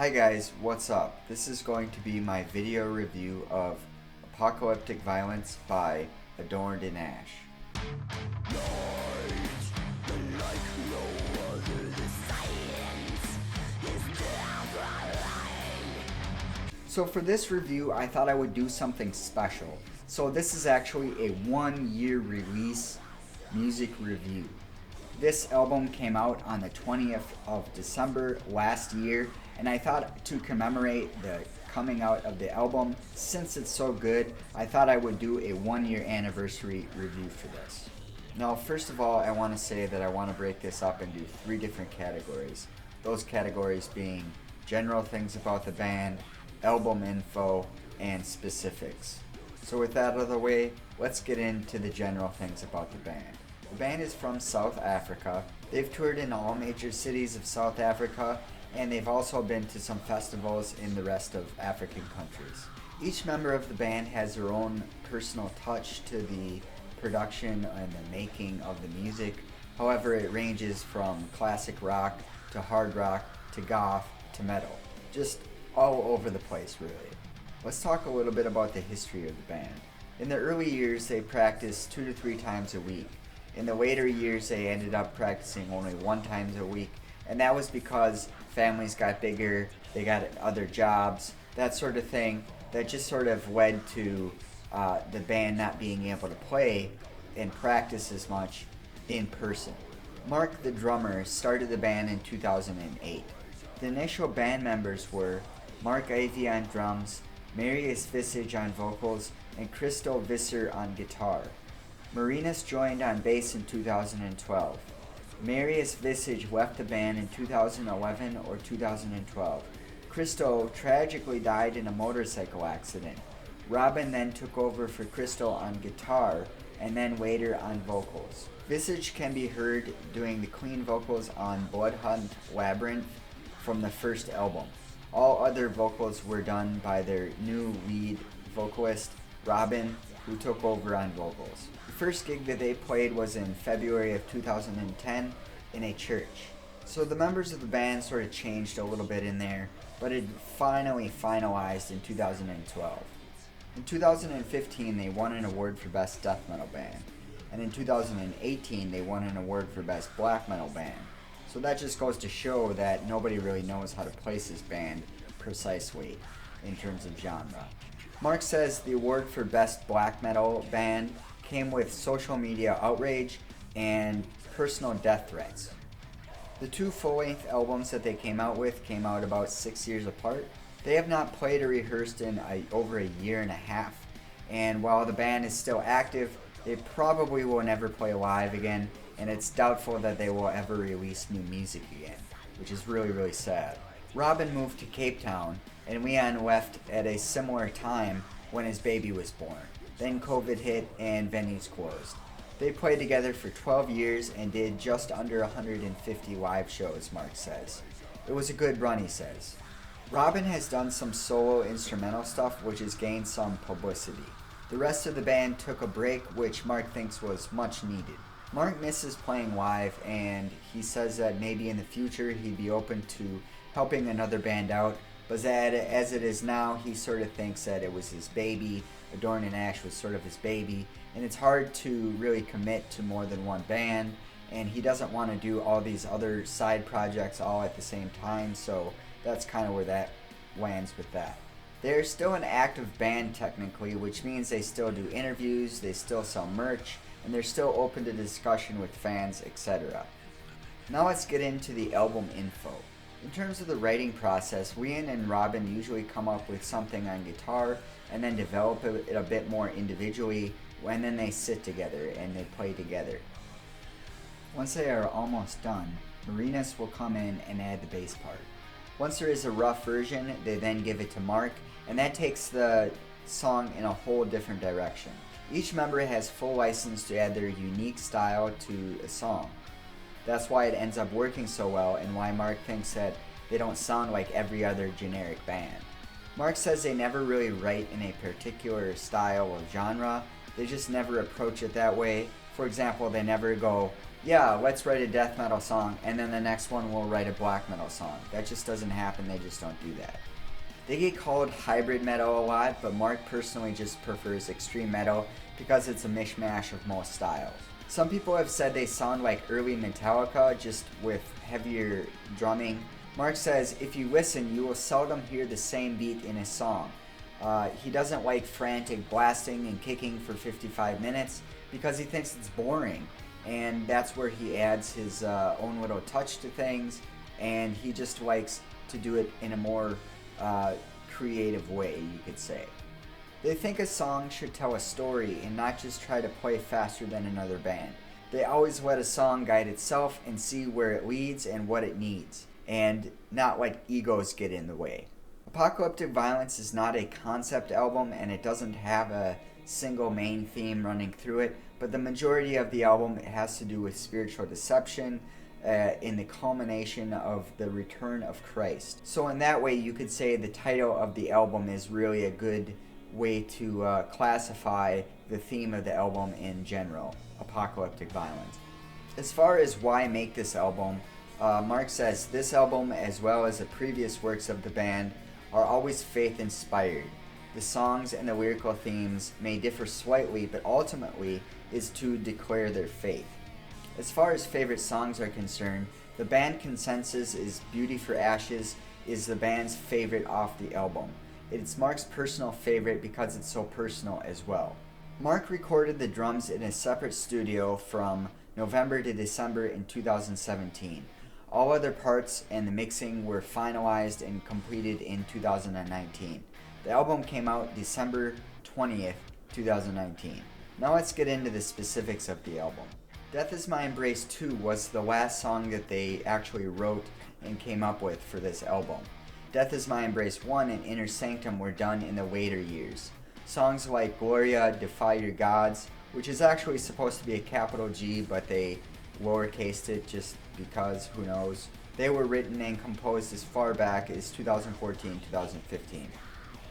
Hi guys, what's up? This is going to be my video review of Apocalyptic Violence by Adorned and Ash. So for this review, I thought I would do something special. So this is actually a 1-year release music review. This album came out on the 20th of December last year, and I thought to commemorate the coming out of the album, since it's so good, I thought I would do a 1-year anniversary review for this. Now, first of all, I want to say that I want to break this up into 3 different categories. Those categories being general things about the band, album info, and specifics. So with that out of the way, let's get into the general things about the band. The band is from South Africa. They've toured in all major cities of South Africa, and they've also been to some festivals in the rest of African countries. Each member of the band has their own personal touch to the production and the making of the music. However, it ranges from classic rock to hard rock to goth to metal. Just all over the place, really. Let's talk a little bit about the history of the band. In the early years, they practiced 2 to 3 times a week. In the later years, they ended up practicing only 1 time a week, and that was because families got bigger, they got other jobs, that sort of thing. That just sort of led to the band not being able to play and practice as much in person. Mark, the drummer, started the band in 2008. The initial band members were Mark Ivy on drums, Marius Visage on vocals, and Crystal Visser on guitar. Marinus joined on bass in 2012. Marius Visage left the band in 2011 or 2012. Crystal tragically died in a motorcycle accident. Robin then took over for Crystal on guitar, and then later on vocals. Visage can be heard doing the clean vocals on Bloodhunt Labyrinth from the first album. All other vocals were done by their new lead vocalist, Robin, who took over on vocals. The first gig that they played was in February of 2010 in a church. So the members of the band sort of changed a little bit in there, but it finally finalized in 2012. In 2015, they won an award for Best Death Metal Band, and in 2018, they won an award for Best Black Metal Band. So that just goes to show that nobody really knows how to place this band precisely in terms of genre. Mark says the award for Best Black Metal Band came with social media outrage and personal death threats. The 2 full-length albums that they came out with came out about 6 years apart. They have not played or rehearsed in over a year and a half, and while the band is still active, they probably will never play live again, and it's doubtful that they will ever release new music again, which is really, really sad. Robin moved to Cape Town, and Leon left at a similar time when his baby was born. Then COVID hit and venues closed. They played together for 12 years and did just under 150 live shows, Mark says. It was a good run, he says. Robin has done some solo instrumental stuff, which has gained some publicity. The rest of the band took a break, which Mark thinks was much needed. Mark misses playing live, and he says that maybe in the future he'd be open to helping another band out, but that as it is now, he sort of thinks that it was his baby. Adorned and Ash was sort of his baby, and it's hard to really commit to more than one band, and he doesn't want to do all these other side projects all at the same time, so that's kind of where that lands with that. They're still an active band technically, which means they still do interviews, they still sell merch, and they're still open to discussion with fans, etc. Now let's get into the album info. In terms of the writing process, Leon and Robin usually come up with something on guitar and then develop it a bit more individually, and then they sit together and they play together. Once they are almost done, Marinus will come in and add the bass part. Once there is a rough version, they then give it to Mark, and that takes the song in a whole different direction. Each member has full license to add their unique style to a song. That's why it ends up working so well, and why Mark thinks that they don't sound like every other generic band. Mark says they never really write in a particular style or genre, they just never approach it that way. For example, they never go, yeah, let's write a death metal song, and then the next one we'll write a black metal song. That just doesn't happen, they just don't do that. They get called hybrid metal a lot, but Mark personally just prefers extreme metal because it's a mishmash of most styles. Some people have said they sound like early Metallica, just with heavier drumming. Mark says, if you listen, you will seldom hear the same beat in a song. He doesn't like frantic blasting and kicking for 55 minutes because he thinks it's boring. And that's where he adds his own little touch to things, and he just likes to do it in a more creative way, you could say. They think a song should tell a story and not just try to play faster than another band. They always let a song guide itself and see where it leads and what it needs, and not let egos get in the way. Apocalyptic Violence is not a concept album, and it doesn't have a single main theme running through it, but the majority of the album has to do with spiritual deception in the culmination of the return of Christ. So in that way, you could say the title of the album is really a good way to classify the theme of the album in general, Apocalyptic Violence. As far as why make this album, Mark says, this album, as well as the previous works of the band, are always faith-inspired. The songs and the lyrical themes may differ slightly, but ultimately is to declare their faith. As far as favorite songs are concerned, the band consensus is Beauty for Ashes is the band's favorite off the album. It's Mark's personal favorite because it's so personal as well. Mark recorded the drums in a separate studio from November to December in 2017. All other parts and the mixing were finalized and completed in 2019. The album came out December 20th, 2019. Now let's get into the specifics of the album. Death Is My Embrace 2 was the last song that they actually wrote and came up with for this album. Death Is My Embrace 1 and Inner Sanctum were done in the later years. Songs like Gloria, Defy Your Gods, which is actually supposed to be a capital G, but they lowercased it just because, who knows. They were written and composed as far back as 2014-2015.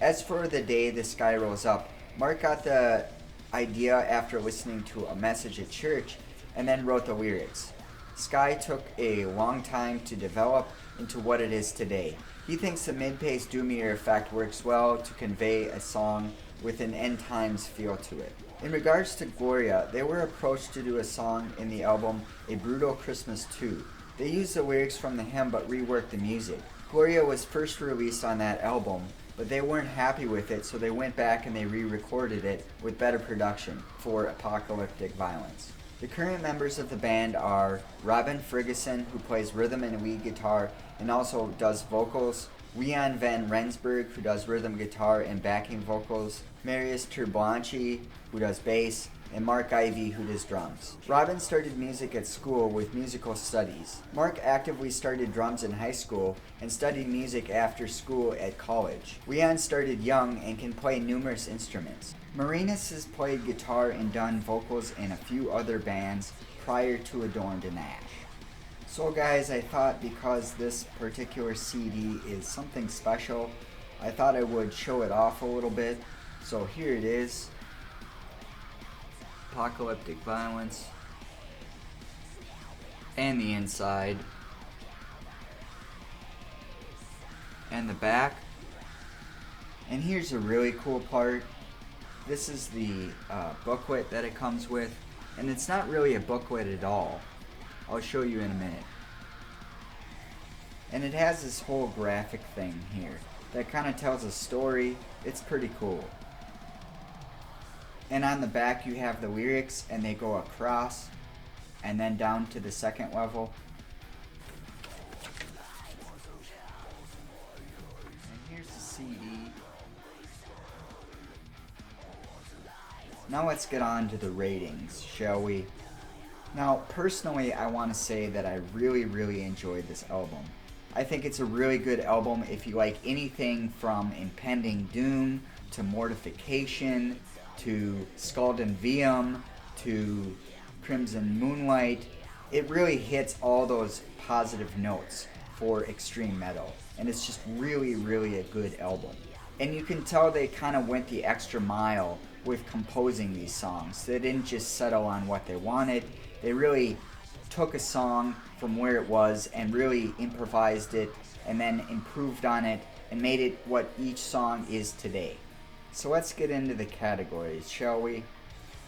As for The Day the Sky Rolls Up, Mark got the idea after listening to a message at church and then wrote the lyrics. Sky took a long time to develop into what it is today. He thinks the mid-paced doomier effect works well to convey a song with an end times feel to it. In regards to Gloria, they were approached to do a song in the album A Brutal Christmas 2. They used the lyrics from the hymn but reworked the music. Gloria was first released on that album, but they weren't happy with it, so they went back and they re-recorded it with better production for Apocalyptic Violence. The current members of the band are Robin Ferguson, who plays rhythm and lead guitar and also does vocals, Rian Van Rensburg, who does rhythm guitar and backing vocals, Marius Turblanchi, who does bass, and Mark Ivy, who does drums. Robin started music at school with musical studies. Mark actively started drums in high school and studied music after school at college. Rian started young and can play numerous instruments. Marinus has played guitar and done vocals in a few other bands prior to Adorned and Ash. So guys, I thought because this particular CD is something special, I thought I would show it off a little bit. So here it is. Apocalyptic Violence. And the inside. And the back. And here's a really cool part. This is the booklet that it comes with. And it's not really a booklet at all. I'll show you in a minute. And it has this whole graphic thing here that kind of tells a story. It's pretty cool. And on the back you have the lyrics, and they go across and then down to the second level. And here's the CD. Now let's get on to the ratings, shall we? Now, personally, I want to say that I really enjoyed this album. I think it's a really good album if you like anything from impending doom to mortification to Scald and Vium to Crimson Moonlight. It really hits all those positive notes for extreme metal, and it's just really a good album. And you can tell they kind of went the extra mile with composing these songs. They didn't just settle on what they wanted. They really took a song from where it was and really improvised it and then improved on it and made it what each song is today. So let's get into the categories, shall we?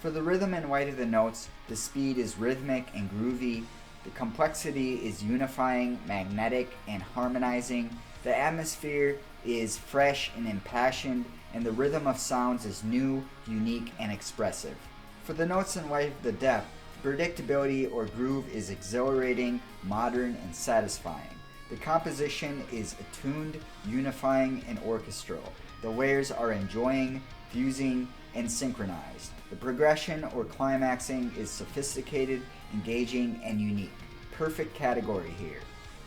For the rhythm and weight of the notes, the speed is rhythmic and groovy, the complexity is unifying, magnetic, and harmonizing, the atmosphere is fresh and impassioned, and the rhythm of sounds is new, unique, and expressive. For the notes and weight of the depth, the predictability or groove is exhilarating, modern, and satisfying. The composition is attuned, unifying, and orchestral. The layers are enjoying, fusing, and synchronized. The progression or climaxing is sophisticated, engaging, and unique. Perfect category here.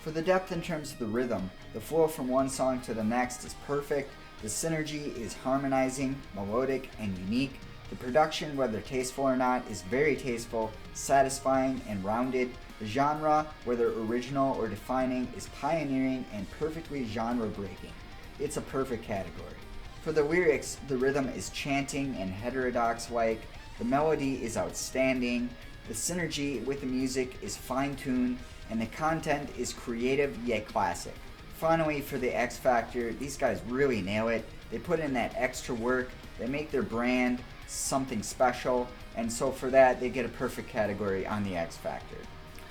For the depth in terms of the rhythm, the flow from one song to the next is perfect. The synergy is harmonizing, melodic, and unique. The production, whether tasteful or not, is very tasteful, satisfying, and rounded. The genre, whether original or defining, is pioneering and perfectly genre-breaking. It's a perfect category. For the lyrics, the rhythm is chanting and heterodox-like. The melody is outstanding. The synergy with the music is fine-tuned, and the content is creative yet classic. Finally, for the X Factor, these guys really nail it. They put in that extra work. They make their brand something special, and so for that, they get a perfect category on the X Factor.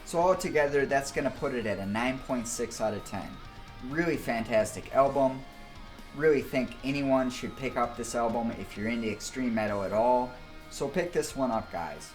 So altogether, that's going to put it at a 9.6 out of 10. Really fantastic album. Really think anyone should pick up this album if you're into extreme metal at all. So pick this one up, guys.